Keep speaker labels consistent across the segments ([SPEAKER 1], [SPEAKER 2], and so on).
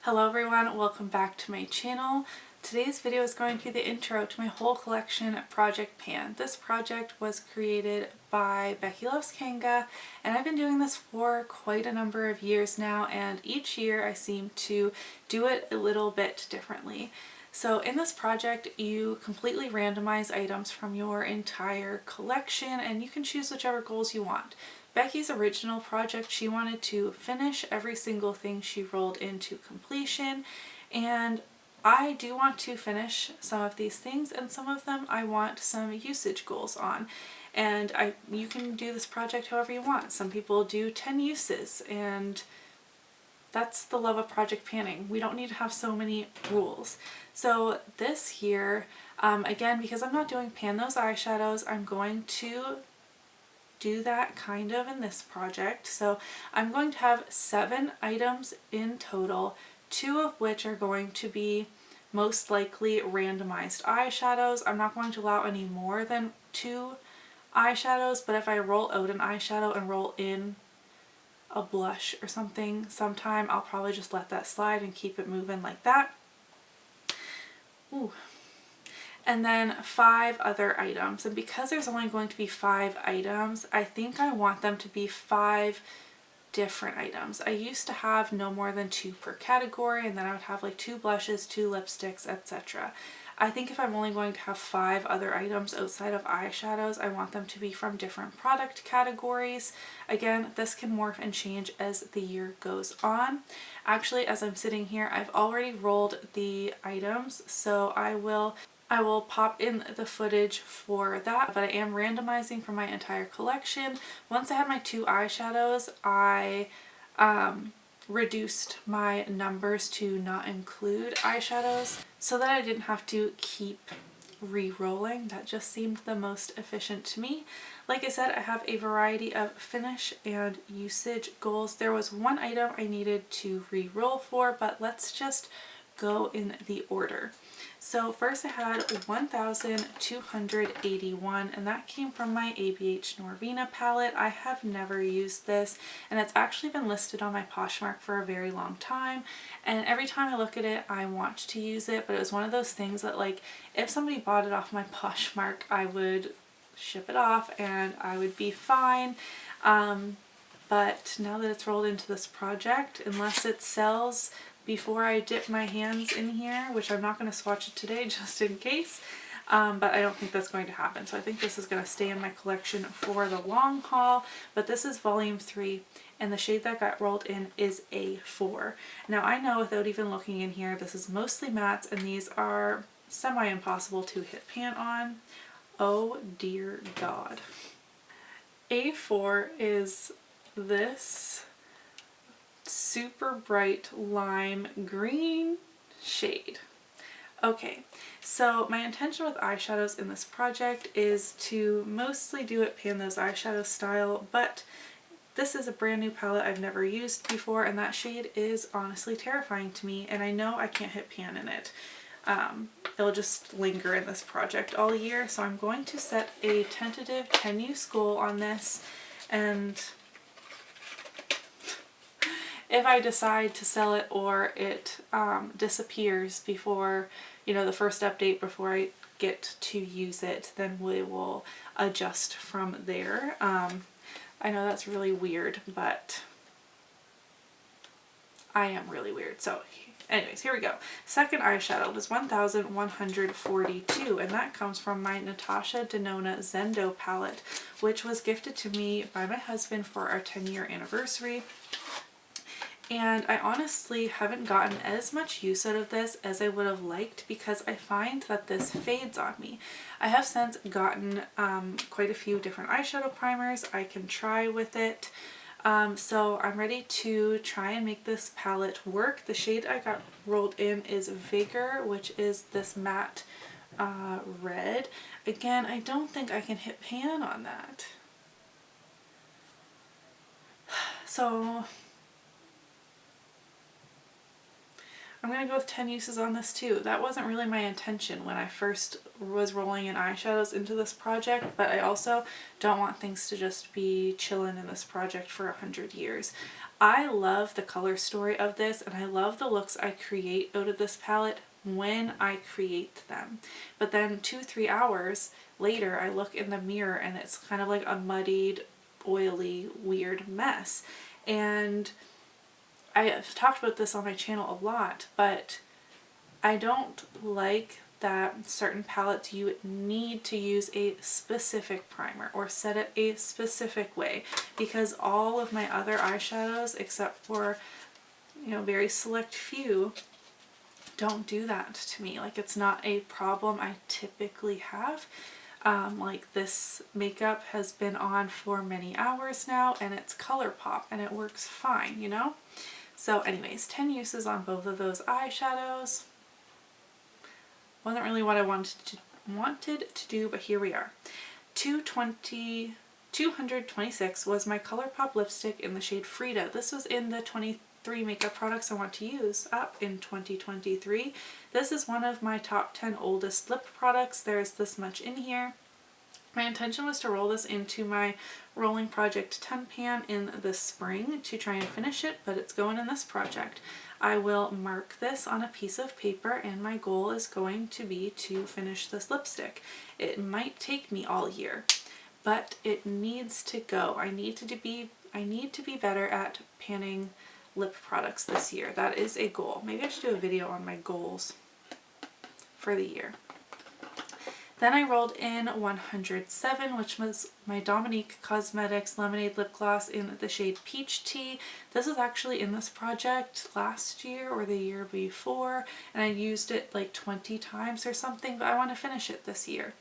[SPEAKER 1] Hello everyone, welcome back to my channel. Today's video is going to be the intro to my whole collection Project Pan. This project was created by Becky Loves Kanga, and I've been doing this for quite a number of years now, and each year I seem to do it a little bit differently. So in this project you completely randomize items from your entire collection and you can choose whichever goals you want. Becky's original project, she wanted to finish every single thing she rolled into completion, and I do want to finish some of these things, and some of them I want some usage goals on. And you can do this project however you want. Some people do 10 uses, and that's the love of project panning. We don't need to have so many rules. So this here, again, because I'm not doing pan those eyeshadows, I'm going to do that kind of in this project. So I'm going to have 7 items in total, 2 of which are going to be most likely randomized eyeshadows. I'm not going to allow any more than 2 eyeshadows, but if I roll out an eyeshadow and roll in a blush or something sometime, I'll probably just let that slide and keep it moving like that. Ooh. And then 5 other items, and because there's only going to be 5 items, I think I want them to be 5 different items. I used to have no more than 2 per category, and then I would have like 2 blushes, 2 lipsticks, etc. I think if I'm only going to have 5 other items outside of eyeshadows, I want them to be from different product categories. Again, this can morph and change as the year goes on. Actually, as I'm sitting here, I've already rolled the items, so I will pop in the footage for that, but I am randomizing for my entire collection. Once I had my 2 eyeshadows, I reduced my numbers to not include eyeshadows so that I didn't have to keep re-rolling. That just seemed the most efficient to me. Like I said, I have a variety of finish and usage goals. There was one item I needed to re-roll for, but let's just go in the order. So first I had 1,281, and that came from my ABH Norvina palette. I have never used this, and it's actually been listed on my Poshmark for a very long time, and every time I look at it I want to use it, but it was one of those things that, like, if somebody bought it off my Poshmark, I would ship it off and I would be fine. But now that it's rolled into this project, unless it sells before I dip my hands in here, which I'm not going to swatch it today just in case, but I don't think that's going to happen. So I think this is going to stay in my collection for the long haul. But this is volume 3, and the shade that got rolled in is A4. Now I know without even looking in here, this is mostly mattes, and these are semi-impossible to hit pan on. Oh dear God. A4 is this super bright lime green shade. Okay, so my intention with eyeshadows in this project is to mostly do it pan those eyeshadow style, but this is a brand new palette I've never used before, and that shade is honestly terrifying to me, and I know I can't hit pan in it. It'll just linger in this project all year, so I'm going to set a tentative 10 use goal on this, and if I decide to sell it or it disappears before, you know, the first update, before I get to use it, then we will adjust from there. I know that's really weird, but I am really weird. So anyways, here we go. Second eyeshadow was 1,142, and that comes from my Natasha Denona Zendo palette, which was gifted to me by my husband for our 10-year anniversary. And I honestly haven't gotten as much use out of this as I would have liked, because I find that this fades on me. I have since gotten quite a few different eyeshadow primers I can try with it. So I'm ready to try and make this palette work. The shade I got rolled in is Vigor, which is this matte red. Again, I don't think I can hit pan on that. So I'm going to go with 10 uses on this too. That wasn't really my intention when I first was rolling in eyeshadows into this project, but I also don't want things to just be chilling in this project for 100 years. I love the color story of this, and I love the looks I create out of this palette when I create them. But then 2-3 hours later, I look in the mirror and it's kind of like a muddied, oily, weird mess. And I have talked about this on my channel a lot, but I don't like that certain palettes you need to use a specific primer or set it a specific way, because all of my other eyeshadows, except for, you know, very select few, don't do that to me. Like, it's not a problem I typically have. Like, this makeup has been on for many hours now and it's ColourPop and it works fine, you know? So anyways, 10 uses on both of those eyeshadows. Wasn't really what I wanted to do, but here we are. 226 was my ColourPop lipstick in the shade Frida. This was in the 23 makeup products I want to use up in 2023. This is one of my top 10 oldest lip products. There's this much in here. My intention was to roll this into my Rolling Project 10 pan in the spring to try and finish it, but it's going in this project. I will mark this on a piece of paper, and my goal is going to be to finish this lipstick. It might take me all year, but it needs to go. I need to be better at panning lip products this year. That is a goal. Maybe I should do a video on my goals for the year. Then I rolled in 107, which was my Dominique Cosmetics Lemonade Lip Gloss in the shade Peach Tea. This was actually in this project last year or the year before, and I used it like 20 times or something, but I want to finish it this year.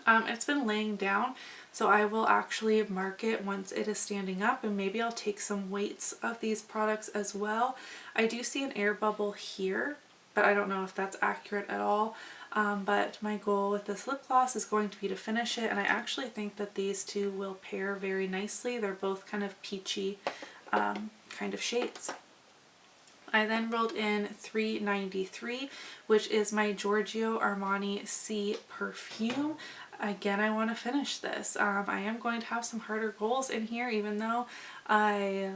[SPEAKER 1] It's been laying down, so I will actually mark it once it is standing up, and maybe I'll take some weights of these products as well. I do see an air bubble here, but I don't know if that's accurate at all. But my goal with this lip gloss is going to be to finish it, and I actually think that these two will pair very nicely. They're both kind of peachy kind of shades. I then rolled in 393, which is my Giorgio Armani Si perfume. Again, I want to finish this. I am going to have some harder goals in here, even though I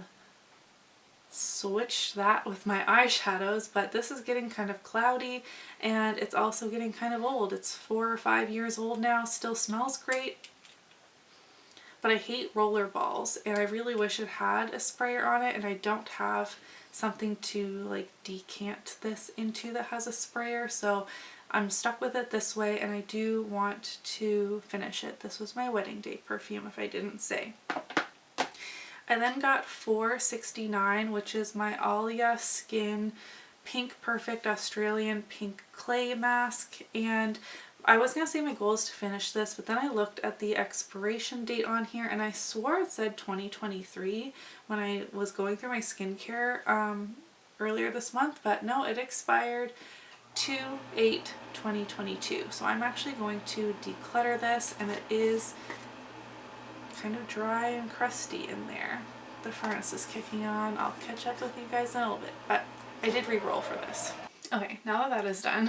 [SPEAKER 1] switch that with my eyeshadows, but this is getting kind of cloudy and it's also getting kind of old. It's 4 or 5 years old now, still smells great, but I hate roller balls and I really wish it had a sprayer on it, and I don't have something to like decant this into that has a sprayer, so I'm stuck with it this way, and I do want to finish it. This was my wedding day perfume, if I didn't say. I then got 469, which is my Alia Skin Pink Perfect Australian Pink Clay Mask, and I was going to say my goal is to finish this, but then I looked at the expiration date on here and I swore it said 2023 when I was going through my skincare earlier this month, but no, it expired 2/8/2022. So I'm actually going to declutter this, and it is kind of dry and crusty in there. The furnace is kicking on. I'll catch up with you guys in a little bit, but I did re-roll for this. Okay, now that that is done,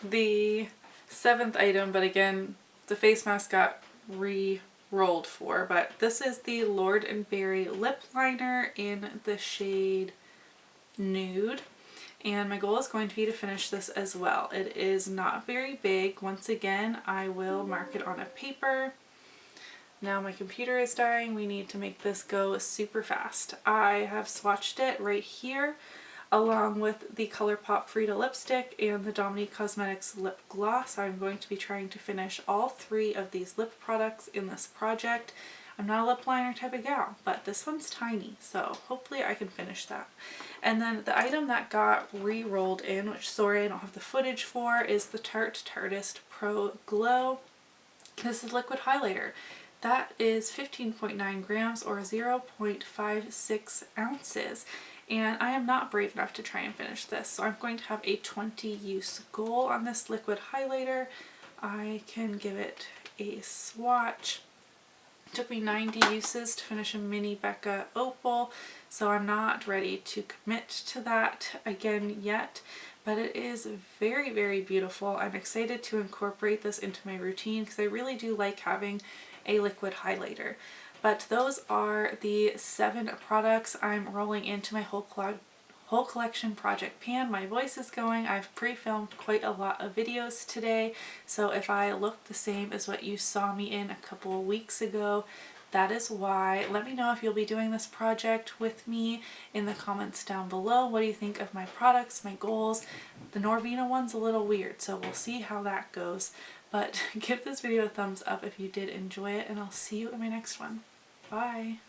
[SPEAKER 1] the 7th item, but again, the face mask got re-rolled for, but this is the Lord & Berry lip liner in the shade Nude, and my goal is going to be to finish this as well. It is not very big. Once again, I will mark it on a paper. Now my computer is dying. We need to make this go super fast. I have swatched it right here along with the ColourPop Frida lipstick and the Dominique Cosmetics lip gloss. I'm going to be trying to finish all 3 of these lip products in this project. I'm not a lip liner type of gal, but this one's tiny, so hopefully I can finish that. And then the item that got re-rolled in, which sorry I don't have the footage for, is the Tartist Pro Glow. This is liquid highlighter. That is 15.9 grams or 0.56 ounces. And I am not brave enough to try and finish this, so I'm going to have a 20 use goal on this liquid highlighter. I can give it a swatch. It took me 90 uses to finish a mini Becca Opal, so I'm not ready to commit to that again yet, but it is very, very beautiful. I'm excited to incorporate this into my routine because I really do like having a liquid highlighter. But those are the 7 products I'm rolling into my whole collection project pan. My voice is going. I've pre-filmed quite a lot of videos today, so if I look the same as what you saw me in a couple of weeks ago, that is why. Let me know if you'll be doing this project with me in the comments down below. What do you think of my products, my goals? The Norvina one's a little weird, so we'll see how that goes. But give this video a thumbs up if you did enjoy it, and I'll see you in my next one. Bye!